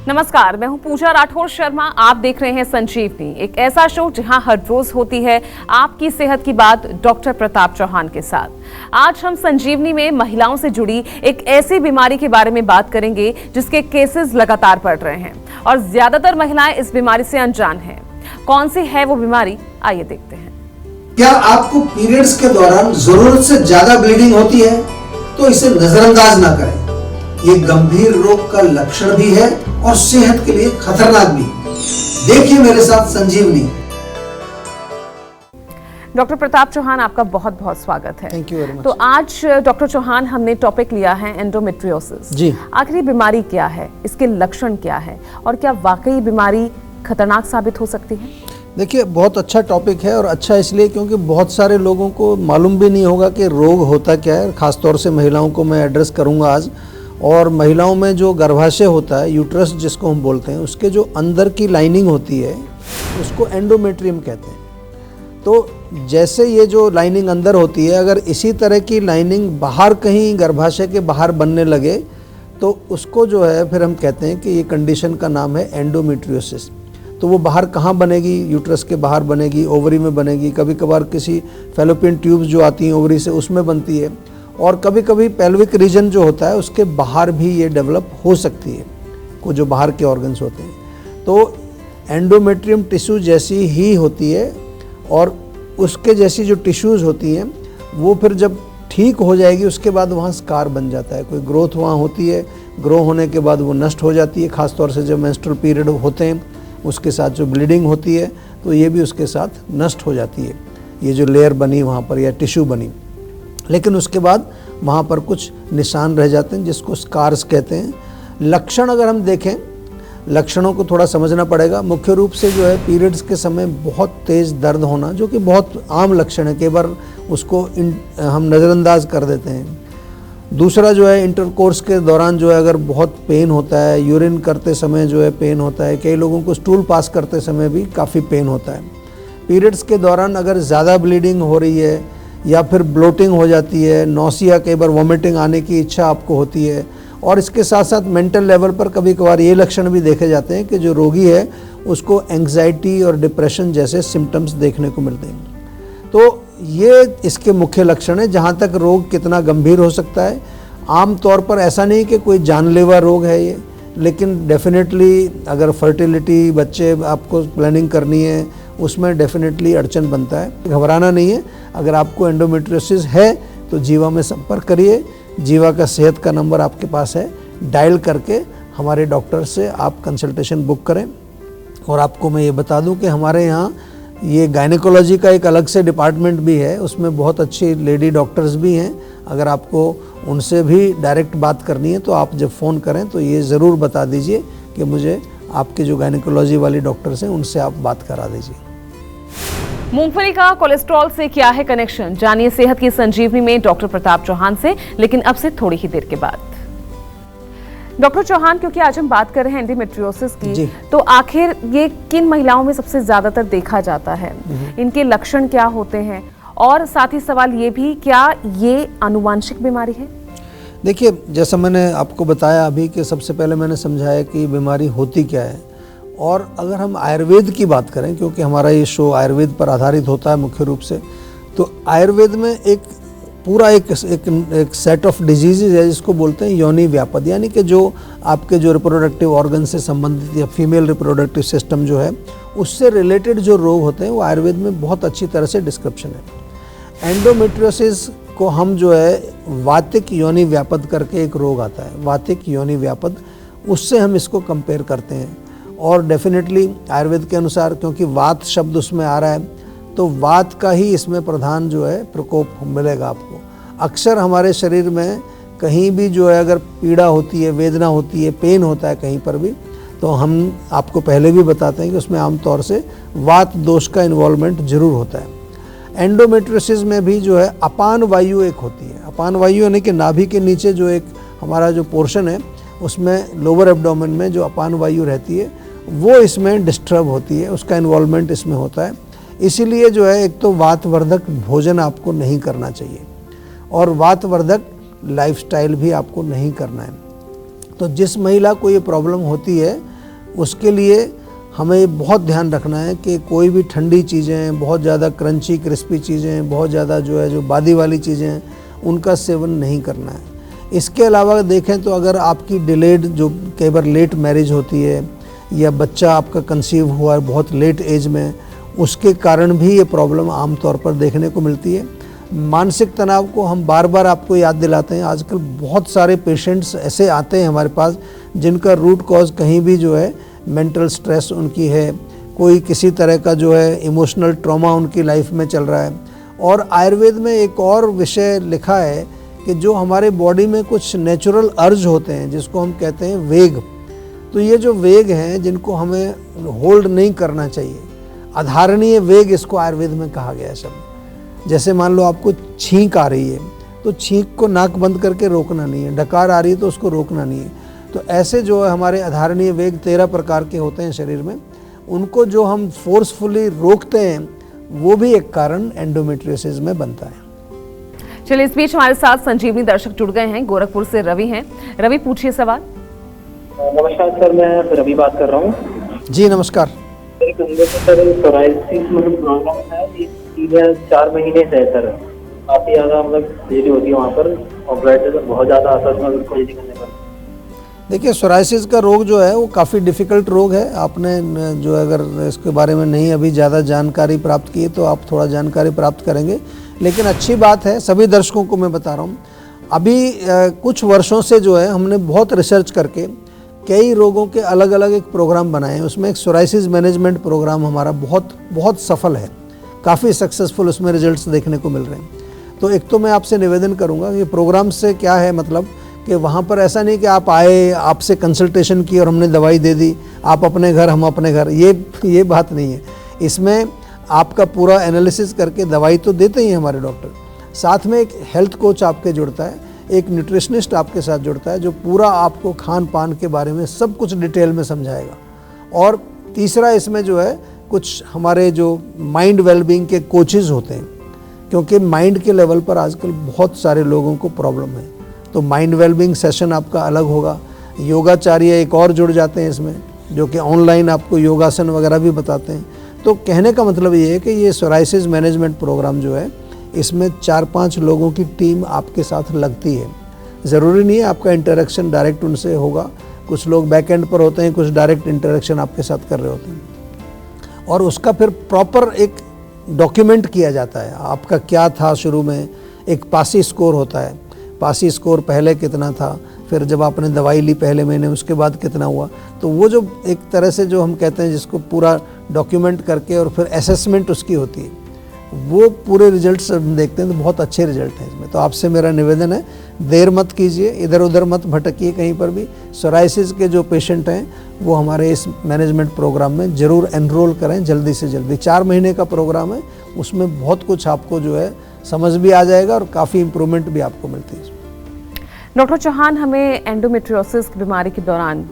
नमस्कार, मैं हूं पूजा राठौर शर्मा। आप देख रहे हैं संजीवनी, एक ऐसा शो जहां हर रोज होती है आपकी सेहत की बात डॉक्टर प्रताप चौहान के साथ। आज हम संजीवनी में महिलाओं से जुड़ी एक ऐसी बीमारी के बारे में बात करेंगे जिसके केसेस लगातार बढ़ रहे हैं और ज्यादातर महिलाएं इस बीमारी से अनजान हैं। कौन सी है वो बीमारी, आइए देखते हैं। क्या आपको पीरियड्स के दौरान जरूरत से ज्यादा ब्लीडिंग होती है तो इसे नजरअंदाज ना करें। ये गंभीर रोग का लक्षण भी है और सेहत के लिए खतरनाक भी। देखिए मेरे साथ संजीवनी। डॉक्टर प्रताप चौहान, आपका बहुत बहुत स्वागत है। Thank you very much. तो आज डॉक्टर चौहान हमने टॉपिक लिया है एंडोमेट्रियोसिस। जी, आखिर ये बीमारी क्या है, इसके लक्षण क्या है और क्या वाकई बीमारी खतरनाक साबित हो सकती है? देखिए, बहुत अच्छा टॉपिक है और अच्छा इसलिए क्योंकि बहुत सारे लोगों को मालूम भी नहीं होगा कि रोग होता क्या है। ख़ासतौर से महिलाओं को मैं एड्रेस करूंगा आज। और महिलाओं में जो गर्भाशय होता है, यूट्रस जिसको हम बोलते हैं, उसके जो अंदर की लाइनिंग होती है उसको एंडोमेट्रियम कहते हैं। तो जैसे ये जो लाइनिंग अंदर होती है, अगर इसी तरह की लाइनिंग बाहर कहीं गर्भाशय के बाहर बनने लगे तो उसको जो है फिर हम कहते हैं कि ये कंडीशन का नाम है एंडोमेट्रियोसिस। तो वो बाहर कहाँ बनेगी? यूट्रस के बाहर बनेगी, ओवरी में बनेगी, कभी कभार किसी फैलोपियन ट्यूब्स जो आती हैं ओवरी से उसमें बनती है, और कभी कभी पेल्विक रीजन जो होता है उसके बाहर भी ये डेवलप हो सकती है, को जो बाहर के ऑर्गन्स होते हैं। तो एंडोमेट्रियम टिश्यू जैसी ही होती है और उसके जैसी जो टिश्यूज़ होती हैं वो फिर जब ठीक हो जाएगी उसके बाद वहाँ स्कार बन जाता है। कोई ग्रोथ वहाँ होती है, ग्रो होने के बाद वो नष्ट हो जाती है। ख़ासतौर से जब मेंस्ट्रुअल पीरियड होते हैं उसके साथ जो ब्लीडिंग होती है तो ये भी उसके साथ नष्ट हो जाती है, ये जो लेयर बनी वहाँ पर या टिश्यू बनी। लेकिन उसके बाद वहाँ पर कुछ निशान रह जाते हैं जिसको स्कार्स कहते हैं। लक्षण अगर हम देखें, लक्षणों को थोड़ा समझना पड़ेगा। मुख्य रूप से जो है पीरियड्स के समय बहुत तेज़ दर्द होना, जो कि बहुत आम लक्षण है, कई बार उसको हम नज़रअंदाज कर देते हैं। दूसरा जो है इंटरकोर्स के दौरान जो है अगर बहुत पेन होता है, यूरिन करते समय जो है पेन होता है, कई लोगों को स्टूल पास करते समय भी काफ़ी पेन होता है। पीरियड्स के दौरान अगर ज़्यादा ब्लीडिंग हो रही है या फिर ब्लोटिंग हो जाती है, नौसिया, कई बार वॉमिटिंग आने की इच्छा आपको होती है, और इसके साथ साथ मेंटल लेवल पर कभी कभार ये लक्षण भी देखे जाते हैं कि जो रोगी है उसको एंग्जाइटी और डिप्रेशन जैसे सिम्टम्स देखने को मिलते हैं। तो ये इसके मुख्य लक्षण है। जहाँ तक रोग कितना गंभीर हो सकता है, आम तौर पर ऐसा नहीं कि कोई जानलेवा रोग है ये, लेकिन डेफिनेटली अगर फर्टिलिटी, बच्चे आपको प्लानिंग करनी है, उसमें डेफिनेटली अड़चन बनता है। घबराना नहीं है। अगर आपको एंडोमेट्रियोसिस है तो जीवा में संपर्क करिए। जीवा का सेहत का नंबर आपके पास है, डायल करके हमारे डॉक्टर से आप कंसल्टेशन बुक करें। और आपको मैं ये बता दूं कि हमारे यहाँ ये गायनेकोलॉजी का एक अलग से डिपार्टमेंट भी है, उसमें बहुत अच्छी लेडी डॉक्टर्स भी हैं। अगर आपको उनसे भी डायरेक्ट बात करनी है तो आप जब फ़ोन करें तो ये ज़रूर बता दीजिए कि मुझे आपके जो गायनेकोलॉजी वाली डॉक्टर्स हैं उनसे आप बात करा दीजिए। मूंगफली का कोलेस्ट्रॉल से क्या है कनेक्शन, जानिए सेहत की संजीवनी में डॉक्टर प्रताप चौहान से, लेकिन अब से थोड़ी ही देर के बाद। डॉक्टर चौहान, क्योंकि आज हम बात कर रहे हैं एंडोमेट्रियोसिस की, तो आखिर ये किन महिलाओं में सबसे ज्यादातर देखा जाता है, इनके लक्षण क्या होते हैं, और साथ ही सवाल ये भी, क्या ये आनुवांशिक बीमारी है? देखिए, जैसा मैंने आपको बताया अभी कि सबसे पहले मैंने समझाया कि बीमारी होती क्या है। और अगर हम आयुर्वेद की बात करें, क्योंकि हमारा ये शो आयुर्वेद पर आधारित होता है मुख्य रूप से, तो आयुर्वेद में एक पूरा एक सेट ऑफ डिजीज़ है जिसको बोलते हैं योनि व्यापद, यानी कि जो आपके जो रिप्रोडक्टिव ऑर्गन से संबंधित या फीमेल रिप्रोडक्टिव सिस्टम जो है उससे रिलेटेड जो रोग होते हैं वो आयुर्वेद में बहुत अच्छी तरह से डिस्क्रिप्शन है। एंडोमेट्रियोसिस को हम जो है वातिक योनि व्यापद करके एक रोग आता है, वातिक योनि व्यापद, उससे हम इसको कंपेयर करते हैं। और डेफिनेटली आयुर्वेद के अनुसार, क्योंकि वात शब्द उसमें आ रहा है, तो वात का ही इसमें प्रधान जो है प्रकोप मिलेगा आपको। अक्सर हमारे शरीर में कहीं भी जो है अगर पीड़ा होती है, वेदना होती है, पेन होता है कहीं पर भी, तो हम आपको पहले भी बताते हैं कि उसमें आमतौर से वात दोष का इन्वॉल्वमेंट जरूर होता है। एंडोमेट्रियोसिस में भी जो है अपान वायु एक होती है। अपान वायु यानी कि नाभि के नीचे जो एक हमारा जो पोर्शन है उसमें लोअर एब्डोमेन में जो अपान वायु रहती है वो इसमें डिस्टर्ब होती है, उसका इन्वॉल्वमेंट इसमें होता है। इसीलिए जो है एक तो वातवर्धक भोजन आपको नहीं करना चाहिए और वातवर्धक लाइफस्टाइल भी आपको नहीं करना है। तो जिस महिला को ये प्रॉब्लम होती है उसके लिए हमें बहुत ध्यान रखना है कि कोई भी ठंडी चीज़ें, बहुत ज़्यादा क्रंची क्रिस्पी चीज़ें, बहुत ज़्यादा जो बादी वाली चीज़ें हैं, उनका सेवन नहीं करना है। इसके अलावा देखें तो अगर आपकी डिलेड, जो कई बार लेट मैरिज होती है या बच्चा आपका कंसीव हुआ है बहुत लेट एज में, उसके कारण भी ये प्रॉब्लम आमतौर पर देखने को मिलती है। मानसिक तनाव को हम बार बार आपको याद दिलाते हैं। आजकल बहुत सारे पेशेंट्स ऐसे आते हैं हमारे पास जिनका रूट कॉज कहीं भी मेंटल स्ट्रेस उनकी है, कोई किसी तरह का इमोशनल ट्रॉमा उनकी लाइफ में चल रहा है। और आयुर्वेद में एक और विषय लिखा है कि जो हमारे बॉडी में कुछ नेचुरल अर्ज होते हैं जिसको हम कहते हैं वेग, तो ये जो वेग हैं जिनको हमें होल्ड नहीं करना चाहिए, अधारणीय वेग इसको आयुर्वेद में कहा गया है शब्द। जैसे मान लो आपको छींक आ रही है तो छींक को नाक बंद करके रोकना नहीं है, डकार आ रही है तो उसको रोकना नहीं है। तो ऐसे हमारे अधारणीय वेग 13 प्रकार के होते हैं शरीर में, उनको जो हम फोर्सफुली रोकते हैं वो भी एक कारण एंडोमेट्रियोसिस में बनता है। चलिए, इस बीच हमारे साथ संजीवनी दर्शक जुड़ गए हैं। गोरखपुर से रवि हैं। रवि, पूछिए सवाल। नमस्कार सर, मैं रवि बात कर रहा हूँ। जी नमस्कार। मेरे कंधे में सर सोराइसिस प्रॉब्लम है, ये 3-4 महीने से है सर। काफी ज्यादा देरी होती है वहाँ पर और ब्लड प्रेशर बहुत ज्यादा आता है उसमें करने पर। देखिए, सोराइसिस का रोग है वो काफ़ी डिफ़िकल्ट रोग है। आपने अगर इसके बारे में नहीं अभी ज़्यादा जानकारी प्राप्त की है तो आप थोड़ा जानकारी प्राप्त करेंगे। लेकिन अच्छी बात है, सभी दर्शकों को मैं बता रहा हूँ, अभी कुछ वर्षों से हमने बहुत रिसर्च करके कई रोगों के अलग अलग एक प्रोग्राम बनाए हैं। उसमें एक सोराइसिस मैनेजमेंट प्रोग्राम हमारा बहुत बहुत सफल है, काफ़ी सक्सेसफुल उसमें रिजल्ट्स देखने को मिल रहे हैं। तो एक तो मैं आपसे निवेदन करूँगा कि प्रोग्राम से क्या है मतलब कि वहाँ पर ऐसा नहीं कि आप आए, आपसे कंसल्टेशन की और हमने दवाई दे दी, आप अपने घर हम अपने घर, ये बात नहीं है। इसमें आपका पूरा एनालिसिस करके दवाई तो देते ही हैं हमारे डॉक्टर, साथ में एक हेल्थ कोच आपके जुड़ता है, एक न्यूट्रिशनिस्ट आपके साथ जुड़ता है जो पूरा आपको खान पान के बारे में सब कुछ डिटेल में समझाएगा। और तीसरा इसमें कुछ हमारे माइंड वेलबींग के कोचेज़ होते हैं, क्योंकि माइंड के लेवल पर आजकल बहुत सारे लोगों को प्रॉब्लम है। तो माइंड वेलबींग सेशन आपका अलग होगा। योगाचार्य एक और जुड़ जाते हैं इसमें, जो कि ऑनलाइन आपको योगासन वगैरह भी बताते हैं। तो कहने का मतलब ये है कि ये सोराइसिस मैनेजमेंट प्रोग्राम इसमें 4-5 लोगों की टीम आपके साथ लगती है। ज़रूरी नहीं है आपका इंटरेक्शन डायरेक्ट उनसे होगा, कुछ लोग बैक एंड पर होते हैं, कुछ डायरेक्ट इंटरेक्शन आपके साथ कर रहे होते हैं। और उसका फिर प्रॉपर एक डॉक्यूमेंट किया जाता है, आपका क्या था शुरू में, एक पासी स्कोर होता है, पासी स्कोर पहले कितना था, फिर जब आपने दवाई ली पहले महीने उसके बाद कितना हुआ। तो वो एक तरह से हम कहते हैं जिसको पूरा डॉक्यूमेंट करके और फिर असेसमेंट उसकी होती है, वो पूरे रिजल्ट्स हम देखते हैं तो बहुत अच्छे रिजल्ट हैं इसमें। तो आपसे मेरा निवेदन है, देर मत कीजिए, इधर उधर मत भटकिए कहीं पर भी। सोराइसिस के जो पेशेंट हैं वो हमारे इस मैनेजमेंट प्रोग्राम में ज़रूर एनरोल करें जल्दी से जल्दी। 4 महीने का प्रोग्राम है, उसमें बहुत कुछ आपको समझ भी आ जाएगा और काफ़ी इम्प्रूवमेंट भी आपको मिलती है। डॉक्टर चौहान, हमें एंडोमेट्रियोसिस की बीमारी के दौरान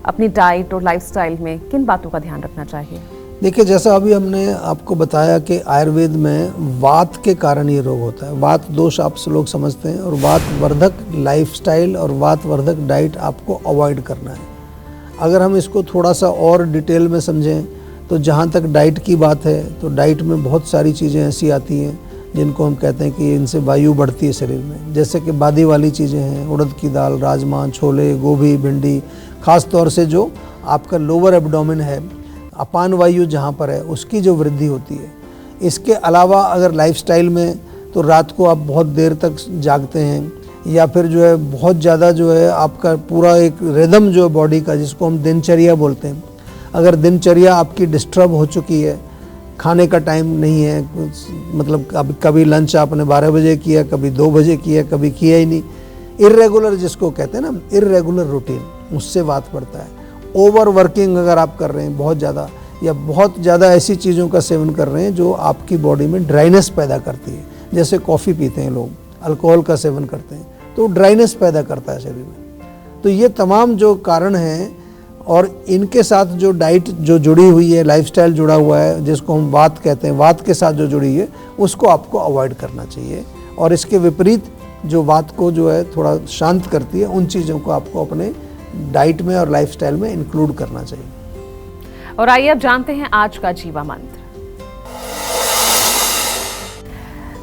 अपनी डाइट और लाइफस्टाइल में किन बातों का ध्यान रखना चाहिए? देखिए, जैसा अभी हमने आपको बताया कि आयुर्वेद में वात के कारण ये रोग होता है। वात दोष आप लोग समझते हैं, और वात वर्धक लाइफस्टाइल और वात वर्धक डाइट आपको अवॉइड करना है। अगर हम इसको थोड़ा सा और डिटेल में समझें तो जहाँ तक डाइट की बात है तो डाइट में बहुत सारी चीज़ें ऐसी आती हैं जिनको हम कहते हैं कि इनसे वायु बढ़ती है शरीर में, जैसे कि बादी वाली चीज़ें हैं, उड़द की दाल, राजमा, छोले, गोभी, भिंडी, ख़ास तौर से जो आपका लोअर एब्डोमेन है, अपान वायु जहाँ पर है, उसकी जो वृद्धि होती है। इसके अलावा अगर लाइफस्टाइल में तो रात को आप बहुत देर तक जागते हैं, या फिर बहुत ज़्यादा आपका पूरा एक रिदम बॉडी का, जिसको हम दिनचर्या बोलते हैं, अगर दिनचर्या आपकी डिस्टर्ब हो चुकी है, खाने का टाइम नहीं है, मतलब कभी लंच आपने 12 बजे किया, कभी 2 बजे किया, कभी किया ही नहीं, इर्रेगुलर जिसको कहते हैं ना, इर्रेगुलर रूटीन, उससे बात पड़ता है। ओवर वर्किंग अगर आप कर रहे हैं बहुत ज़्यादा, या बहुत ज़्यादा ऐसी चीज़ों का सेवन कर रहे हैं जो आपकी बॉडी में ड्राइनेस पैदा करती है, जैसे कॉफ़ी पीते हैं लोग, अल्कोहल का सेवन करते हैं, तो ड्राइनेस पैदा करता है शरीर में। तो ये तमाम जो कारण हैं, और इनके साथ जो डाइट जुड़ी हुई है, लाइफस्टाइल जुड़ा हुआ है, जिसको हम वात कहते हैं, वात के साथ जो जुड़ी है, उसको आपको अवॉइड करना चाहिए। और इसके विपरीत जो वात को थोड़ा शांत करती है, उन चीज़ों को आपको अपने डाइट में और लाइफस्टाइल में इंक्लूड करना चाहिए। और आइए अब जानते हैं आज का जीवा मंत्र।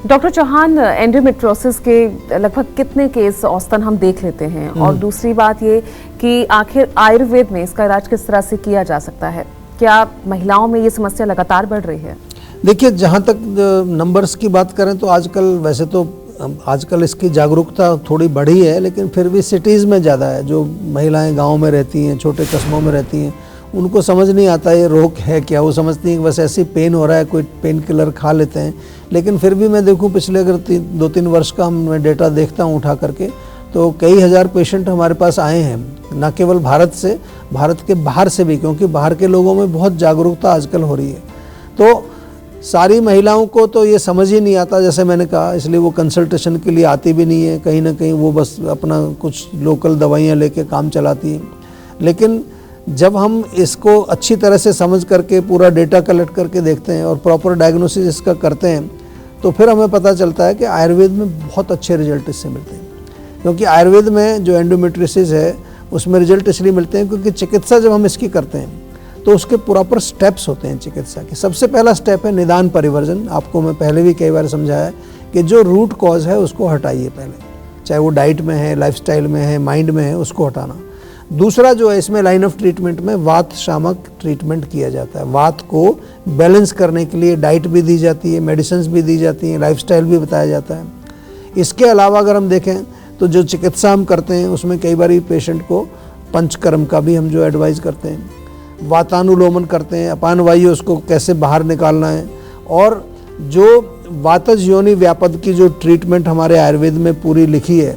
डॉक्टर चौहान, एंडोमेट्रियोसिस के लगभग कितने केस औसतन हम देख लेते हैं, और दूसरी बात ये कि आखिर आयुर्वेद में इसका इलाज किस तरह से किया जा सकता है? क्या महिलाओं में ये समस्या लगातार बढ़ रही है? देखिए, जहाँ तक नंबर्स की बात करें तो आजकल इसकी जागरूकता थोड़ी बढ़ी है, लेकिन फिर भी सिटीज़ में ज़्यादा है। जो महिलाएं गांव में रहती हैं, छोटे कस्बों में रहती हैं, उनको समझ नहीं आता ये रोग है क्या। वो समझती हैं कि बस ऐसी पेन हो रहा है, कोई पेन किलर खा लेते हैं। लेकिन फिर भी मैं देखूं, पिछले अगर 2-3 वर्ष का मैं डेटा देखता हूं उठा करके, तो कई हज़ार पेशेंट हमारे पास आए हैं, न केवल भारत से, भारत के बाहर से भी, क्योंकि बाहर के लोगों में बहुत जागरूकता आजकल हो रही है। तो सारी महिलाओं को तो ये समझ ही नहीं आता, जैसे मैंने कहा, इसलिए वो कंसल्टेशन के लिए आती भी नहीं है। कहीं ना कहीं वो बस अपना कुछ लोकल दवाइयाँ लेके काम चलाती हैं। लेकिन जब हम इसको अच्छी तरह से समझ करके पूरा डेटा कलेक्ट करके देखते हैं और प्रॉपर डायग्नोसिस इसका करते हैं, तो फिर हमें पता चलता है कि आयुर्वेद में बहुत अच्छे रिजल्ट इससे मिलते हैं। क्योंकि आयुर्वेद में जो एंडोमेट्रियोसिस है उसमें रिजल्ट इसलिए मिलते हैं क्योंकि चिकित्सा जब हम इसकी करते हैं तो उसके प्रॉपर स्टेप्स होते हैं चिकित्सा के। सबसे पहला स्टेप है निदान परिवर्जन। आपको मैं पहले भी कई बार समझाया है कि जो रूट कॉज है उसको हटाइए पहले, चाहे वो डाइट में है, लाइफस्टाइल में है, माइंड में है, उसको हटाना। दूसरा जो है, इसमें लाइन ऑफ ट्रीटमेंट में वात शामक ट्रीटमेंट किया जाता है। वात को बैलेंस करने के लिए डाइट भी दी जाती है, मेडिसिन भी दी जाती हैं, लाइफस्टाइल भी बताया जाता है। इसके अलावा अगर हम देखें तो जो चिकित्सा हम करते हैं उसमें कई बार पेशेंट को पंचकर्म का भी हम जो एडवाइस करते हैं, वातानुलोमन करते हैं, अपान वायु उसको कैसे बाहर निकालना है, और जो वातज योनि व्यापद की जो ट्रीटमेंट हमारे आयुर्वेद में पूरी लिखी है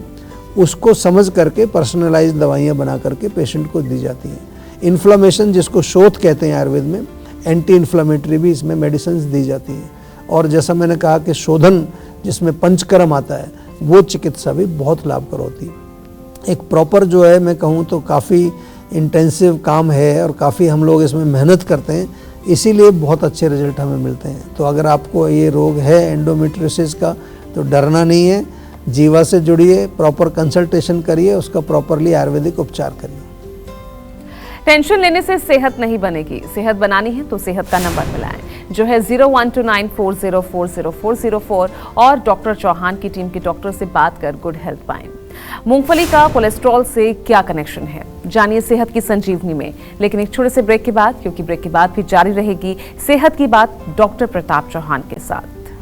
उसको समझ करके पर्सनलाइज दवाइयाँ बना करके पेशेंट को दी जाती हैं। इन्फ्लामेशन, जिसको शोथ कहते हैं आयुर्वेद में, एंटी इन्फ्लामेटरी भी इसमें मेडिसिन दी जाती हैं। और जैसा मैंने कहा कि शोधन, जिसमें पंचकर्म आता है, वो चिकित्सा भी बहुत लाभकर होती है। एक प्रॉपर जो है, मैं कहूँ तो काफ़ी इंटेंसिव काम है और काफ़ी हम लोग इसमें मेहनत करते हैं, इसीलिए बहुत अच्छे रिजल्ट हमें मिलते हैं। तो अगर आपको ये रोग है एंडोमेट्रियोसिस का, तो डरना नहीं है, जीवा से जुड़िए, प्रॉपर कंसल्टेशन करिए, उसका प्रॉपरली आयुर्वेदिक उपचार करिए। टेंशन लेने से सेहत नहीं बनेगी, सेहत बनानी है तो सेहत का नंबर मिलाएं, जो है 0129404004, और डॉक्टर चौहान की टीम के डॉक्टर से बात कर गुड हेल्थ पाएं। मूंगफली का कोलेस्ट्रॉल से क्या कनेक्शन है, जानिए सेहत की संजीवनी में। लेकिन एक छोटे से ब्रेक के बाद, क्योंकि ब्रेक के बाद भी जारी रहेगी सेहत की बात डॉक्टर प्रताप चौहान के साथ।